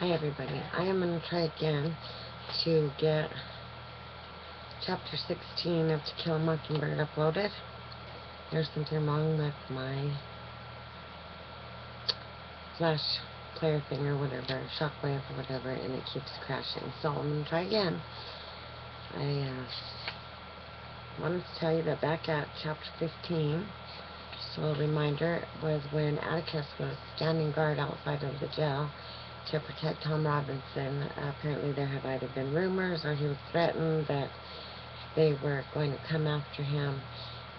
Hi everybody. I am going to try again to get chapter 16 of To Kill a Mockingbird uploaded. There's something wrong with my flash player thing or whatever, shockwave or whatever, and it keeps crashing. So I'm going to try again. I wanted to tell you that back at chapter 15, just a little reminder, was when Atticus was standing guard outside of the jail to protect Tom Robinson. Apparently there had either been rumors or he was threatened that they were going to come after him,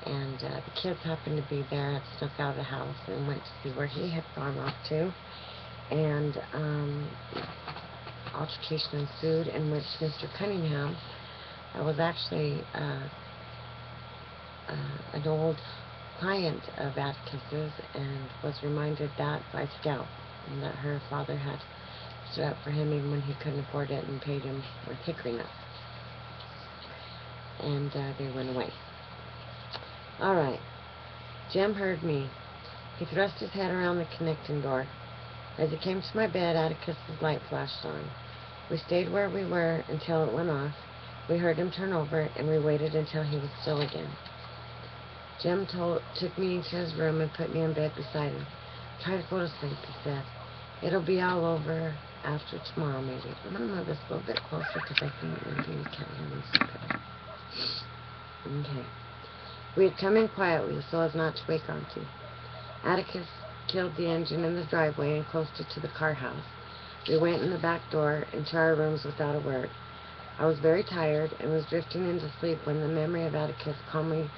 and the kids happened to be there, had snuck out of the house and went to see where he had gone off to, and altercation ensued in which Mr. Cunningham was actually an old client of Atticus's and was reminded that by Scout, and that her father had stood up for him even when he couldn't afford it and paid him with hickory nuts. And they went away. Alright, Jim heard me. He thrust his head around the connecting door. As he came to my bed, Atticus's light flashed on. We stayed where we were until it went off. We heard him turn over, and we waited until he was still again. Jim took me into his room and put me in bed beside him. Try to go to sleep, he said. It'll be all over after tomorrow, maybe. I'm going to move this a little bit closer because I think maybe you can't hear me so good. Okay. We had come in quietly so as not to wake Auntie. Atticus killed the engine in the driveway and closed it to the car house. We went in the back door into our rooms without a word. I was very tired and was drifting into sleep when the memory of Atticus calmly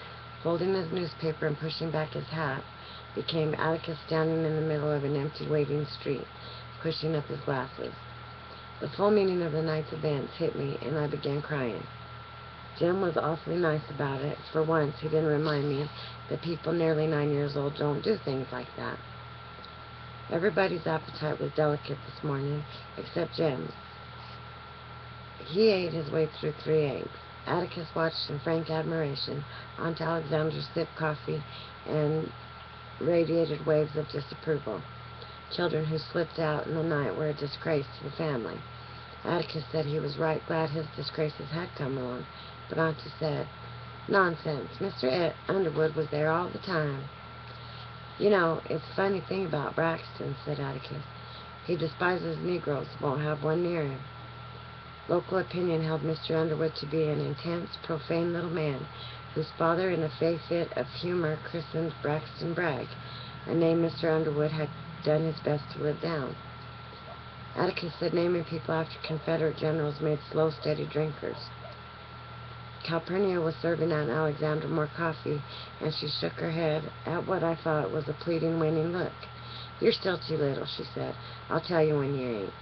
folding his newspaper and pushing back his hat became Atticus standing in the middle of an empty waiting street, pushing up his glasses. The full meaning of the night's events hit me, and I began crying. Jim was awfully nice about it. For once, he didn't remind me that people nearly 9 years old don't do things like that. Everybody's appetite was delicate this morning, except Jim's. He ate his way through 3 eggs. Atticus watched in frank admiration. Aunt Alexandra sipped coffee and radiated waves of disapproval. Children who slipped out in the night were a disgrace to the family. Atticus said he was right glad his disgraces had come along, but Auntie said, "Nonsense, Mr. Underwood was there all the time." "You know, it's a funny thing about Braxton," said Atticus. "He despises Negroes, won't have one near him." Local opinion held Mr. Underwood to be an intense, profane little man, whose father, in a fey fit of humor, christened Braxton Bragg, a name Mr. Underwood had done his best to live down. Atticus said naming people after Confederate generals made slow, steady drinkers. Calpurnia was serving Aunt Alexandra more coffee, and she shook her head at what I thought was a pleading, winning look. "You're still too little," she said. "I'll tell you when you ain't."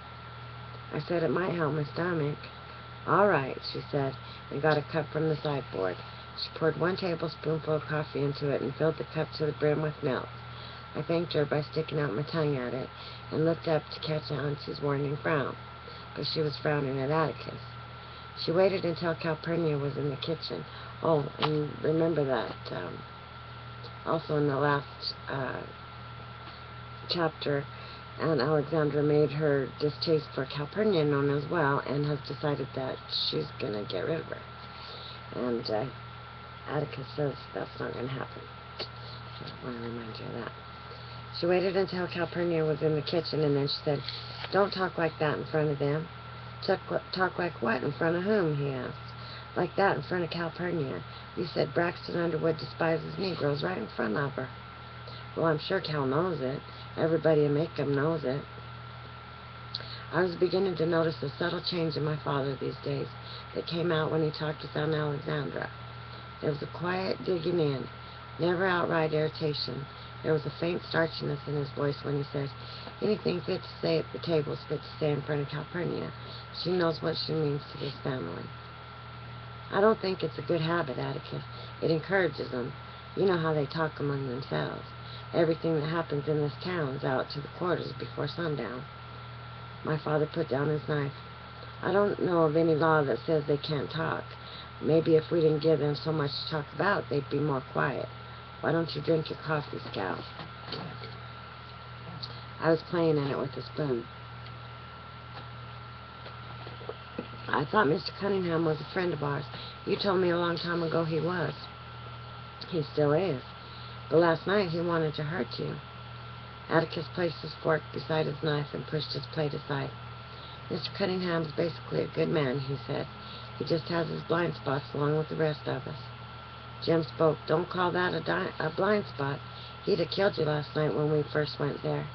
I said it might help my stomach. "All right," she said, and got a cup from the sideboard. She poured 1 tablespoonful of coffee into it and filled the cup to the brim with milk. I thanked her by sticking out my tongue at it and looked up to catch Auntie's warning frown, but she was frowning at Atticus. She waited until Calpurnia was in the kitchen. Oh, and remember that also in the last chapter, Aunt Alexandra made her distaste for Calpurnia known as well, and has decided that she's going to get rid of her. And Atticus says that's not going to happen. So I want to remind you of that. She waited until Calpurnia was in the kitchen, and then she said, "Don't talk like that in front of them." Talk like what in front of whom?" he asked. "Like that in front of Calpurnia. You said Braxton Underwood despises Negroes right in front of her." "Well, I'm sure Cal knows it. Everybody in Macomb knows it." I was beginning to notice a subtle change in my father these days that came out when he talked with Aunt Alexandra. There was a quiet digging in, never outright irritation. There was a faint starchiness in his voice when he said, "Anything fit to say at the table's fit to say in front of Calpurnia. She knows what she means to this family." "I don't think it's a good habit, Atticus. It encourages them. You know how they talk among themselves. Everything that happens in this town's out to the quarters before sundown." My father put down his knife. "I don't know of any law that says they can't talk. Maybe if we didn't give them so much to talk about, they'd be more quiet. Why don't you drink your coffee, Scout?" I was playing in it with a spoon. I thought Mr. Cunningham was a friend of ours. You told me a long time ago he was. He still is. But last night he wanted to hurt you. Atticus placed his fork beside his knife and pushed his plate aside. Mr. Cunningham's basically a good man, he said. He just has his blind spots along with the rest of us. Jim spoke. Don't call that a blind spot. He'd have killed you last night when we first went there.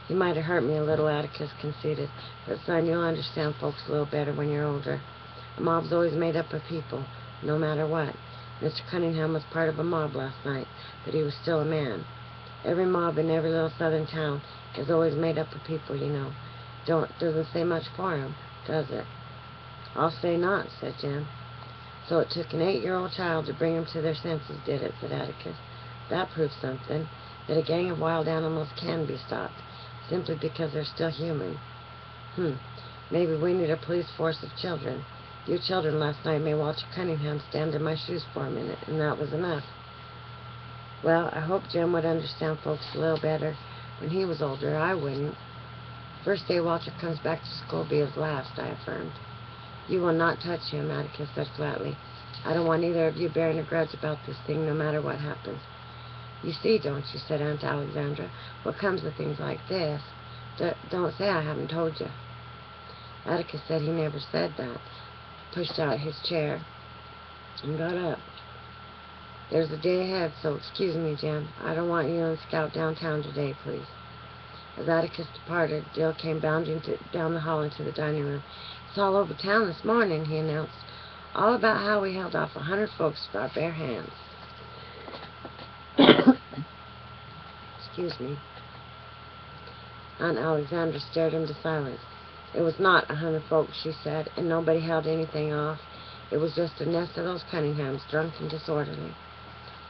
He might have hurt me a little, Atticus conceded. But son, you'll understand folks a little better when you're older. A mob's always made up of people, no matter what. Mr. Cunningham was part of a mob last night, but he was still a man. Every mob in every little southern town is always made up of people, you know. Doesn't say much for him, does it? I'll say not, said Jim. So it took an 8-year-old child to bring them to their senses, did it, said Atticus. That proves something, that a gang of wild animals can be stopped, simply because they're still human. Maybe we need a police force of children. You children last night made Walter Cunningham stand in my shoes for a minute, and that was enough. Well, I hope Jim would understand folks a little better when he was older. I wouldn't. First day Walter comes back to school will be his last, I affirmed. You will not touch him, Atticus said flatly. I don't want either of you bearing a grudge about this thing, no matter what happens. You see, don't you, said Aunt Alexandra, what comes of things like this. Don't say I haven't told you. Atticus said he never said that, pushed out his chair, and got up. There's a day ahead, so excuse me, Jim. I don't want you and Scout downtown today, please. As Atticus departed, Dill came bounding down the hall into the dining room. It's all over town this morning, he announced. All about how we held off 100 folks with our bare hands. Excuse me. Aunt Alexandra stared into silence. It was not 100 folks, she said, and nobody held anything off. It was just a nest of those Cunninghams, drunk and disorderly.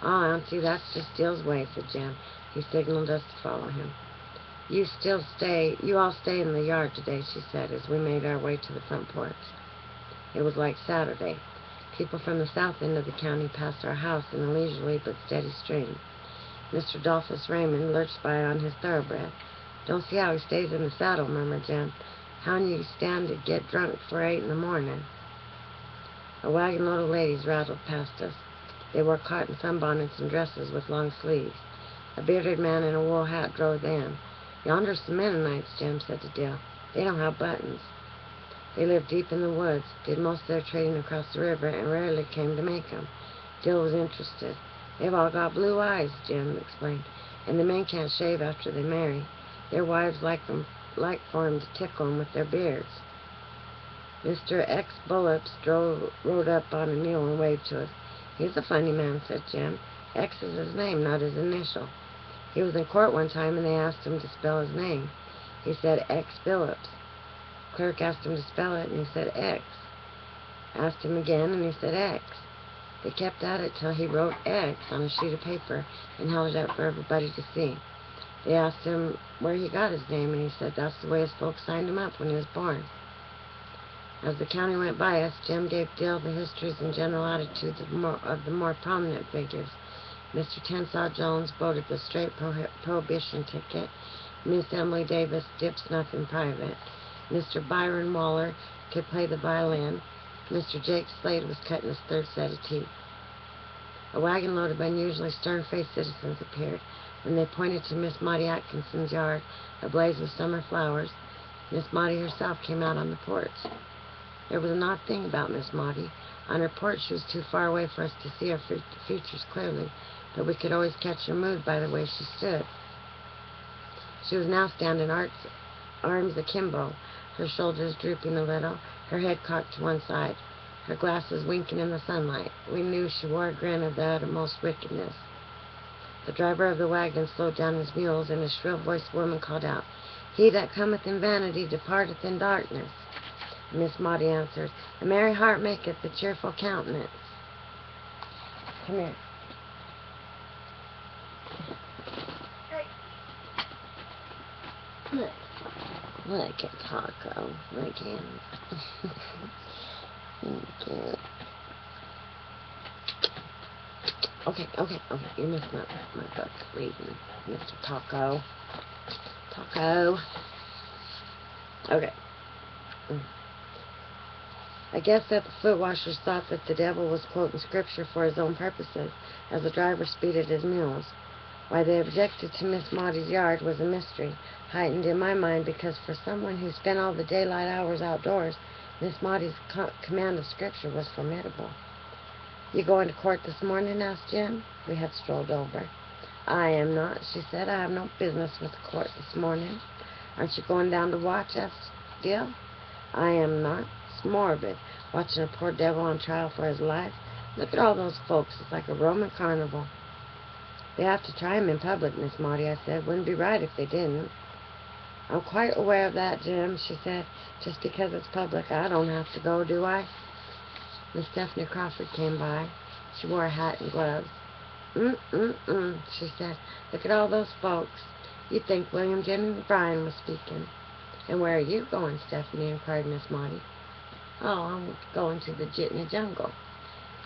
Ah, Auntie, that's just Dill's way, said Jim. He signaled us to follow him. You all stay in the yard today, she said, as we made our way to the front porch. It was like Saturday. People from the south end of the county passed our house in a leisurely but steady stream. Mr. Dolphus Raymond lurched by on his thoroughbred. Don't see how he stays in the saddle, murmured Jim. How can you stand to get drunk before 8 in the morning? A wagon load of ladies rattled past us. They wore cotton sunbonnets and dresses with long sleeves. A bearded man in a wool hat drove them. Yonder's the Mennonites, Jim said to Dill. They don't have buttons. They live deep in the woods, did most of their trading across the river, and rarely came to make 'em. Dill was interested. They've all got blue eyes, Jim explained, and the men can't shave after they marry. Their wives like for 'em to tickle 'em with their beards. Mr. X. Bullops rode up on a mule and waved to us. He's a funny man, said Jim. X is his name, not his initial. He was in court one time, and they asked him to spell his name. He said X. Phillips. Clerk asked him to spell it, and he said X. Asked him again, and he said X. They kept at it till he wrote X on a sheet of paper and held it up for everybody to see. They asked him where he got his name, and he said that's the way his folks signed him up when he was born. As the county went by us, Jim gave Dill the histories and general attitudes of the more prominent figures. Mr. Tensaw Jones voted the straight prohibition ticket. Miss Emily Davis dipped snuff in private. Mr. Byron Waller could play the violin. Mr. Jake Slade was cutting his third set of teeth. A wagon load of unusually stern-faced citizens appeared. When they pointed to Miss Maudie Atkinson's yard, ablaze with summer flowers, Miss Maudie herself came out on the porch. There was an odd thing about Miss Maudie. On her porch, she was too far away for us to see her features clearly, but we could always catch her mood by the way she stood. She was now standing arms akimbo, her shoulders drooping a little, her head cocked to one side, her glasses winking in the sunlight. We knew she wore a grin of the uttermost wickedness. The driver of the wagon slowed down his mules, and a shrill-voiced woman called out, "He that cometh in vanity departeth in darkness." Miss Maudie answered, "A merry heart maketh a cheerful countenance." Come here. Look at Taco. Look at him. Okay. You missed my book reading, Mr. Taco. Taco. Okay. I guess that the foot washers thought that the devil was quoting scripture for his own purposes, as the driver speeded his mules. Why they objected to Miss Maudie's yard was a mystery, heightened in my mind because for someone who spent all the daylight hours outdoors, Miss Maudie's command of scripture was formidable. "You going to court this morning?" asked Jim. We had strolled over. "I am not," she said. "I have no business with the court this morning." "Aren't you going down to watch?" asked Dill. "I am not. It's morbid, watching a poor devil on trial for his life. Look at all those folks. It's like a Roman carnival." "They have to try him in public, Miss Maudie," I said. "Wouldn't be right if they didn't." "I'm quite aware of that, Jim," she said. "Just because it's public, I don't have to go, do I?" Miss Stephanie Crawford came by. She wore a hat and gloves. She said. "Look at all those folks. You'd think William Jennings Bryan was speaking." "And where are you going, Stephanie?" inquired Miss Maudie. "Oh, I'm going to the Jitney Jungle."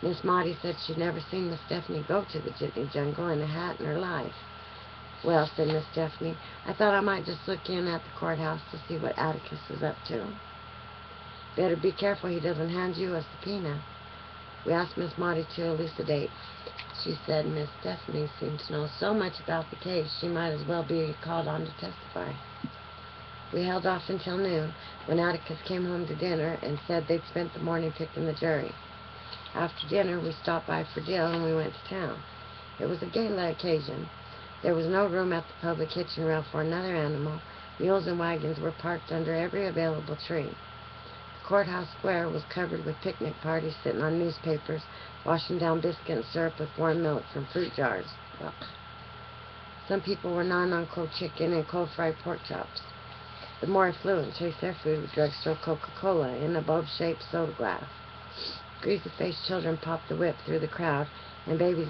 Miss Maudie said she'd never seen Miss Stephanie go to the Jitney Jungle in a hat in her life. "Well," said Miss Stephanie, "I thought I might just look in at the courthouse to see what Atticus is up to." "Better be careful he doesn't hand you a subpoena." We asked Miss Maudie to elucidate. She said Miss Stephanie seemed to know so much about the case she might as well be called on to testify. We held off until noon, when Atticus came home to dinner and said they'd spent the morning picking the jury. After dinner, we stopped by for Jill and we went to town. It was a gala occasion. There was no room at the public hitching rail for another animal. Mules and wagons were parked under every available tree. The courthouse square was covered with picnic parties sitting on newspapers, washing down biscuit and syrup with warm milk from fruit jars. Ugh. Some people were gnawing on cold chicken and cold fried pork chops. The more affluent chased their food with drugstore Coca-Cola in a bulb-shaped soda glass. Greasy-faced children popped the whip through the crowd, and babies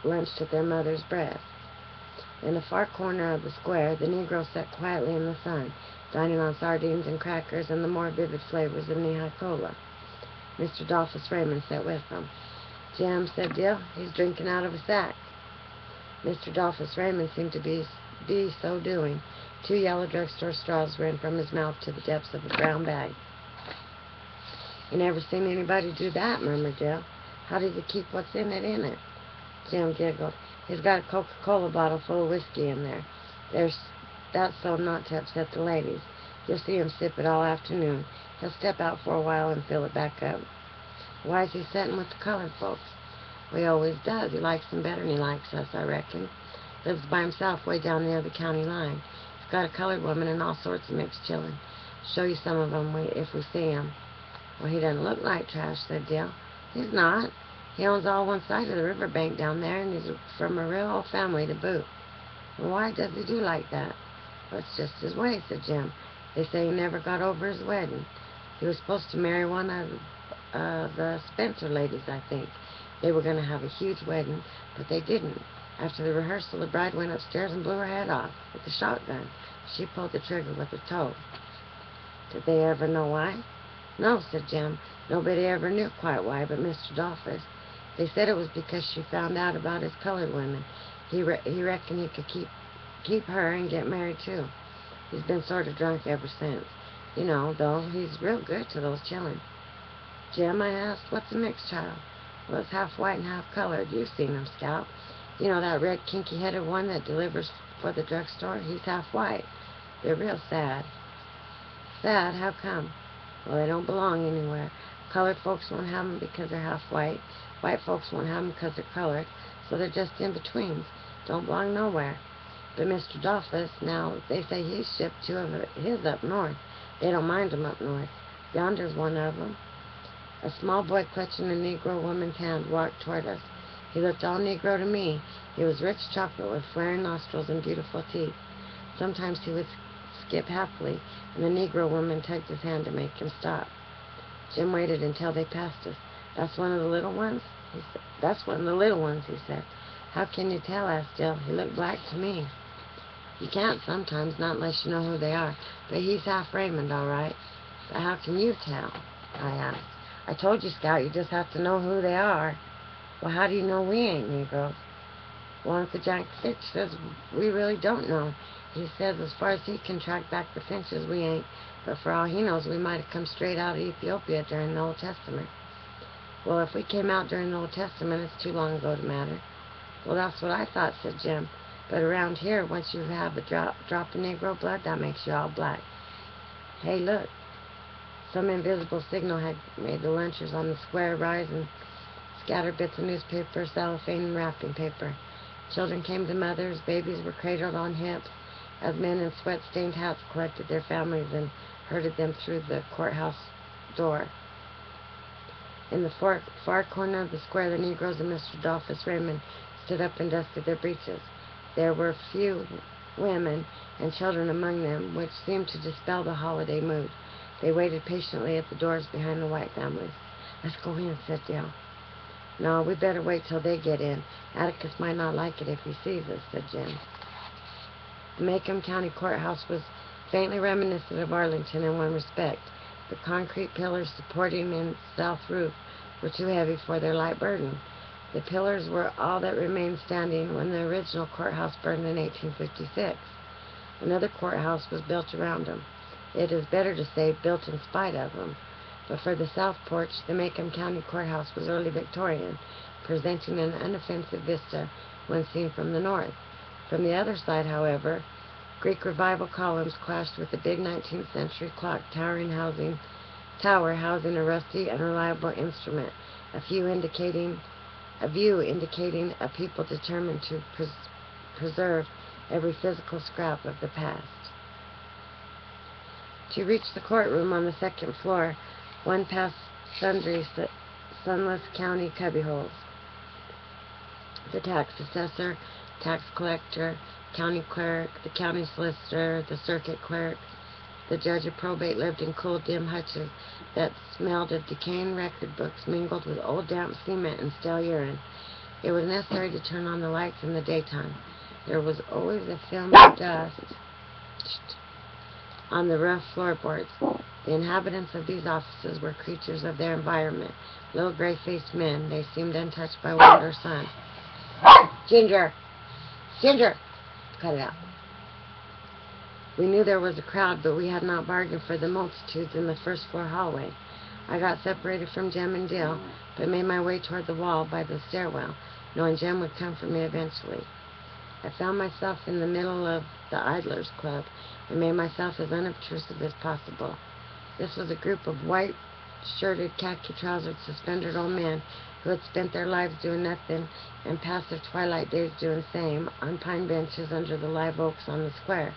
lunched at their mother's breast. In the far corner of the square, the Negro sat quietly in the sun, dining on sardines and crackers and the more vivid flavors of Nehi Cola. Mr. Dolphus Raymond sat with them. "Jim," said Dill, "he's drinking out of a sack." Mr. Dolphus Raymond seemed to be so doing. 2 yellow drugstore straws ran from his mouth to the depths of a brown bag. "You never seen anybody do that," murmured Dill. "How does he keep what's in it?" Jim giggled. "He's got a Coca-Cola bottle full of whiskey in there. That's so not to upset the ladies. You'll see him sip it all afternoon. He'll step out for a while and fill it back up." "Why's he setting with the colored folks?" "Well, he always does. He likes them better than he likes us, I reckon. Lives by himself way down near the county line. He's got a colored woman and all sorts of mixed children. Show you some of them if we see him." "Well, he doesn't look like trash," said Dill. "He's not. He owns all one side of the river bank down there, and he's from a real old family to boot." "Well, why does he do like that?" "Well, it's just his way," said Jim. "They say he never got over his wedding. He was supposed to marry one of the Spencer ladies, I think. They were going to have a huge wedding, but they didn't. After the rehearsal, the bride went upstairs and blew her head off with a shotgun. She pulled the trigger with her toe." "Did they ever know why?" "No," said Jim. "Nobody ever knew quite why but Mr. Dolphus. They said it was because she found out about his colored women. He reckoned he could keep her and get married too. He's been sort of drunk ever since. You know, though, he's real good to those children." "Jim," I asked, "what's a mixed child?" "Well, it's half white and half colored. You've seen him, Scout. You know that red kinky-headed one that delivers for the drugstore? He's half white. They're real sad." "Sad? How come?" "Well, they don't belong anywhere. Colored folks won't have 'em because they're half white. White folks won't have 'em because they're colored. So they're just in-betweens. Don't belong nowhere. But Mr. Dolphus, now, they say he's shipped 2 of his up north. They don't mind 'em up north. Yonder's one of 'em." A small boy clutching a Negro woman's hand walked toward us. He looked all Negro to me. He was rich chocolate with flaring nostrils and beautiful teeth. Sometimes he would skip happily, and the Negro woman tugged his hand to make him stop. Jim waited until they passed us. "That's one of the little ones?" he said. "That's one of the little ones," he said. "How can you tell?" asked Jill. "He looked black to me." "You can't sometimes, not unless you know who they are. But he's half Raymond, all right." "But how can you tell?" I asked. "I told you, Scout, you just have to know who they are." "Well, how do you know we ain't Negroes?" "Well, Uncle Jack Fitch says we really don't know. He says as far as he can track back the Finches, we ain't. But for all he knows, we might have come straight out of Ethiopia during the Old Testament. Well, if we came out during the Old Testament, it's too long ago to matter. Well, that's what I thought, said Jim. But around here, once you have a drop of Negro blood, that makes you all black. Hey, look. Some invisible signal had made the lunchers on the square rise and scatter bits of newspaper, cellophane, and wrapping paper. Children came to mothers, babies were cradled on hips, as men in sweat-stained hats collected their families and herded them through the courthouse door. In the far corner of the square, the Negroes and Mr. Dolphus Raymond stood up and dusted their breeches. There were few women and children among them, which seemed to dispel the holiday mood. They waited patiently at the doors behind the white families. Let's go in, said Dale. No, we better wait till they get in. Atticus might not like it if he sees us, said Jim. The Macomb County Courthouse was faintly reminiscent of Arlington in one respect. The concrete pillars supporting its south roof were too heavy for their light burden. The pillars were all that remained standing when the original courthouse burned in 1856. Another courthouse was built around them. It is better to say built in spite of them. But for the south porch, the Macomb County Courthouse was early Victorian, presenting an unoffensive vista when seen from the north. From the other side, however, Greek Revival columns clashed with the big 19th century clock tower housing a rusty, unreliable instrument, a view indicating a people determined to preserve every physical scrap of the past. To reach the courtroom on the second floor, one passed sundry sunless county cubbyholes. The tax assessor, tax collector, county clerk, the county solicitor, the circuit clerk. The judge of probate lived in cool, dim hutches that smelled of decaying record books mingled with old damp cement and stale urine. It was necessary to turn on the lights in the daytime. There was always a film of dust on the rough floorboards. The inhabitants of these offices were creatures of their environment, little gray-faced men. They seemed untouched by wind or sun. Ginger! Ginger! Cut it out. We knew there was a crowd, but we had not bargained for the multitudes in the first floor hallway. I got separated from Jem and Dill, but made my way toward the wall by the stairwell, knowing Jem would come for me eventually. I found myself in the middle of the Idlers Club and made myself as unobtrusive as possible. This was a group of white-shirted, khaki-trousered, suspendered old men who had spent their lives doing nothing and passive twilight days doing the same on pine benches under the live oaks on the square.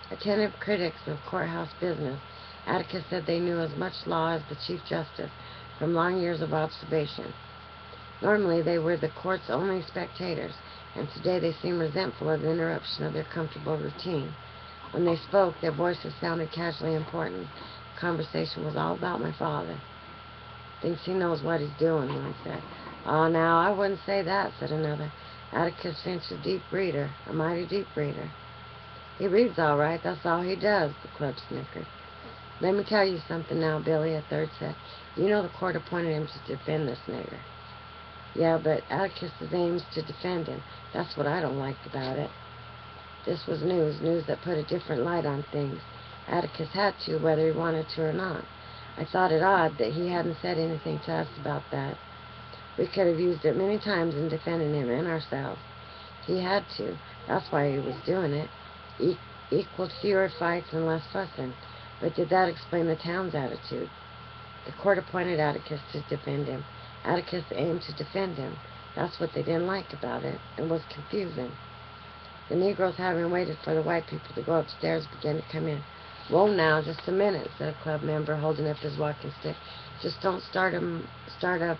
Attentive critics of courthouse business, Atticus said they knew as much law as the Chief Justice from long years of observation. Normally they were the court's only spectators, and today they seemed resentful of the interruption of their comfortable routine. When they spoke, their voices sounded casually important. The conversation was all about my father. Thinks he knows what he's doing, one said. Oh, now, I wouldn't say that, said another. Atticus Finch is a deep reader, a mighty deep reader. He reads all right, that's all he does, the club snickered. Let me tell you something now, Billy, a third said. You know the court appointed him to defend this nigger. Yeah, but Atticus's aim's to defend him. That's what I don't like about it. This was news that put a different light on things. Atticus had to, whether he wanted to or not. I thought it odd that he hadn't said anything to us about that. We could have used it many times in defending him and ourselves. He had to. That's why he was doing it. Equaled fewer fights and less fussing. But did that explain the town's attitude? The court appointed Atticus to defend him. Atticus aimed to defend him. That's what they didn't like about it. It was confusing. The Negroes, having waited for the white people to go upstairs, began to come in. Whoa now, just a minute, said a club member, holding up his walking stick. Just don't start up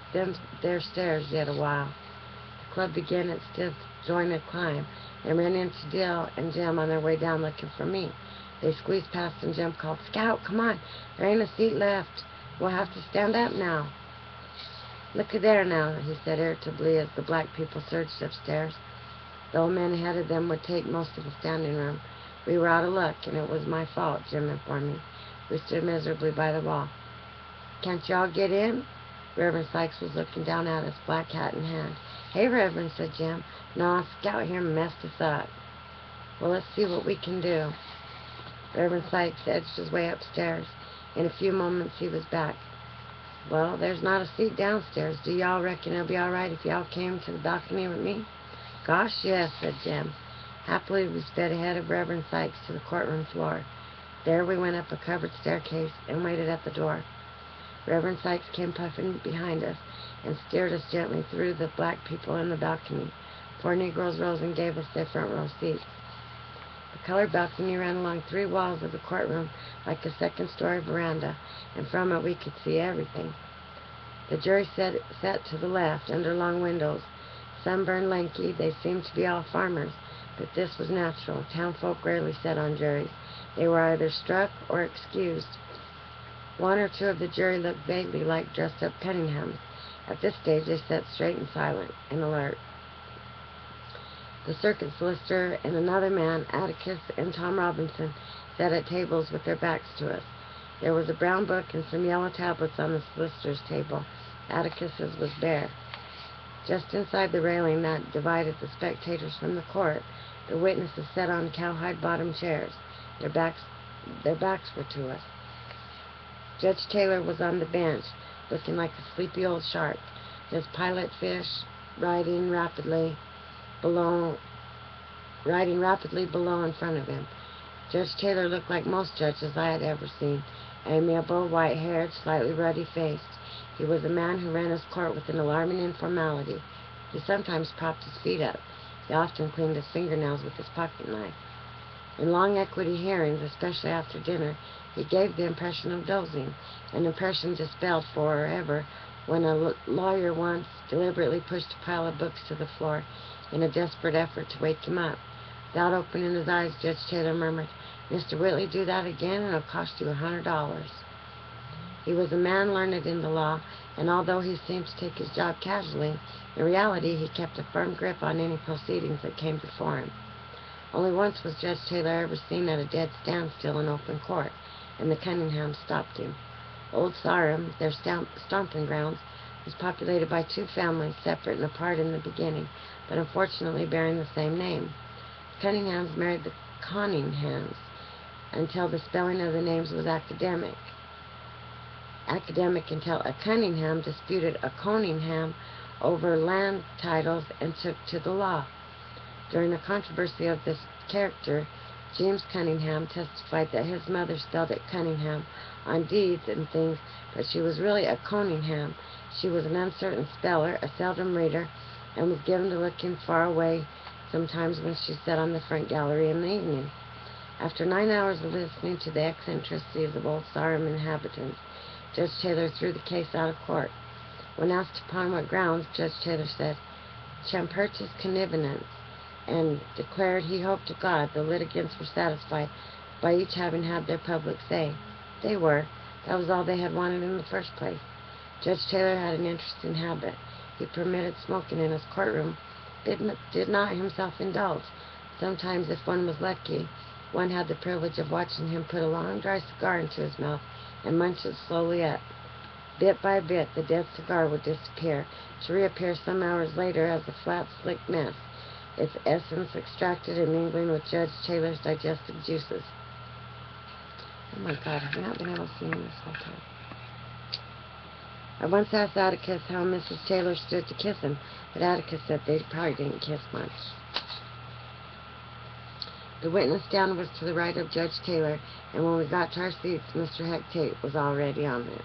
their stairs yet a while. The club began its stiff, jointed climb and ran into Dill and Jem on their way down looking for me. They squeezed past and Jem called, Scout, come on, there ain't a seat left. We'll have to stand up now. Look there now, he said irritably as the black people surged upstairs. The old man ahead of them would take most of the standing room. We were out of luck, and it was my fault, Jim informed me. We stood miserably by the wall. Can't y'all get in? Reverend Sykes was looking down at us, black hat in hand. Hey, Reverend, said Jim. No, Scout here messed us up. Well, let's see what we can do. Reverend Sykes edged his way upstairs. In a few moments he was back. "Well, there's not a seat downstairs. Do y'all reckon it'll be all right if y'all came to the balcony with me?" "Gosh, yes," said Jim. Happily, we sped ahead of Reverend Sykes to the courtroom floor. There we went up a covered staircase and waited at the door. Reverend Sykes came puffing behind us and steered us gently through the black people in the balcony. 4 Negroes rose and gave us their front row seats. The colored balcony ran along 3 walls of the courtroom like a second-story veranda, and from it we could see everything. The jury sat to the left, under long windows. Sunburned, lanky, they seemed to be all farmers, but this was natural. Townfolk rarely sat on juries. They were either struck or excused. 1 or 2 of the jury looked vaguely like dressed-up Cunninghams. At this stage they sat straight and silent and alert. The circuit solicitor and another man, Atticus and Tom Robinson, sat at tables with their backs to us. There was a brown book and some yellow tablets on the solicitor's table. Atticus's was bare. Just inside the railing that divided the spectators from the court, the witnesses sat on cowhide-bottomed chairs. Their backs were to us. Judge Taylor was on the bench, looking like a sleepy old shark, his pilot fish riding rapidly below in front of him. Judge Taylor looked like most judges I had ever seen, amiable, white-haired, slightly ruddy-faced. He was a man who ran his court with an alarming informality. He sometimes propped his feet up. He often cleaned his fingernails with his pocket knife. In long equity hearings, especially after dinner, he gave the impression of dozing, an impression dispelled forever when a lawyer once deliberately pushed a pile of books to the floor in a desperate effort to wake him up. Without opening his eyes, Judge Taylor murmured, "Mr. Whitley, do that again, and it'll cost you $100. He was a man learned in the law, and although he seemed to take his job casually, in reality he kept a firm grip on any proceedings that came before him. Only once was Judge Taylor ever seen at a dead standstill in open court, and the Cunninghams stopped him. Old Sarum, their stomping grounds, was populated by 2 families, separate and apart in the beginning, but unfortunately bearing the same name. The Cunninghams married the Conninghams until the spelling of the names was academic until a Cunningham disputed a Conningham over land titles and took to the law. During a controversy of this character, James Cunningham testified that his mother spelled it Cunningham on deeds and things, but she was really a Conningham. She was an uncertain speller, a seldom reader, and was given to looking far away sometimes when she sat on the front gallery in the evening. After 9 hours of listening to the eccentricities of Old Sarum inhabitants, Judge Taylor threw the case out of court. When asked upon what grounds, Judge Taylor said, "Champertus connivence," and declared he hoped to God the litigants were satisfied by each having had their public say. They were. That was all they had wanted in the first place. Judge Taylor had an interesting habit. He permitted smoking in his courtroom, did not himself indulge. Sometimes, if one was lucky, one had the privilege of watching him put a long, dry cigar into his mouth and munch it slowly up. Bit by bit, the dead cigar would disappear, to reappear some hours later as a flat, slick mess, its essence extracted and mingling with Judge Taylor's digestive juices. Oh my God, have I not been able to see him this whole time? I once asked Atticus how Mrs. Taylor stood to kiss him, but Atticus said they probably didn't kiss much. The witness stand was to the right of Judge Taylor, and when we got to our seats, Mr. Hectate was already on it.